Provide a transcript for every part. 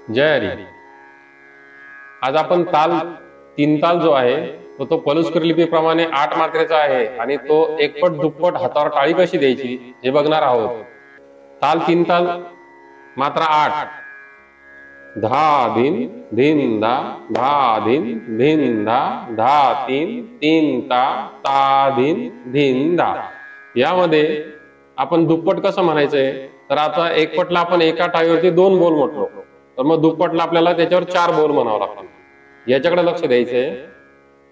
जय हरी. आज आपण ताल तीन ताल जो आहे तो पलुस्कर लिपीप्रमाणे 8 मात्रेचा आहे आणि तो एकपट दुप्पट हातावर टाळी कशी द्यायची हे बघणार आहोत. ताल तीन ताल मात्रा 8. धा धिन धिन धा धा धिन धिन धा धा तीन तीन ता ता धिन धिन धा. यामध्ये आपण दुप्पट कसं म्हणायचंय तर आता एकपटला आपण एका टाळीवरती 2 बोल म्हटलो तर मग दुप्पटला आपल्याला त्याच्यावर 4 बोल म्हणावं लागतील. याच्याकडे लक्ष द्यायचंय.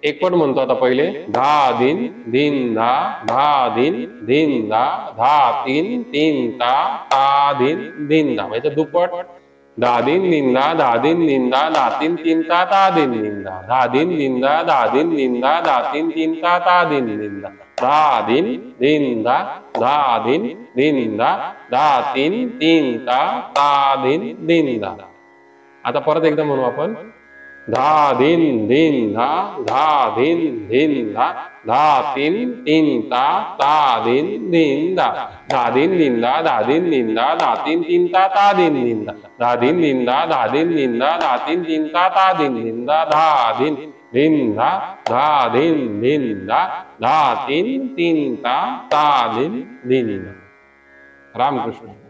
एकपट म्हणतो आता पहिले धा धिन धिन धा धा धिन धिन धा धा तीन तीन ता ता धिन धिन धा. म्हणजे दुप्पट धा दिन निंदा धा दिन निंदा धा तीन तीन ता ता दिन निंदा धा दिन निंदा धा दिन निंदा धा तीन तीन ता ता दिन निंदा धा दिन निंदा धा दिन निंदा धा तीन तीन ता ता दिन निंदा. आता परत एकदा म्हणू आपण धा दिन दिन धा धा दिन दिन धा धा तीन तीन ता ता दिन निंदा धा दिन निंदा धा दिन निंदा धा तीन तीन ता ता दिन निंदा धा दिन निंदा धा दिन निंदा धा तीन तीन ता ता दिन निंदा धा दिन निंदा धा दिन निंदा धा तीन तीन ता ता दिन निंदा. रामकृष्ण.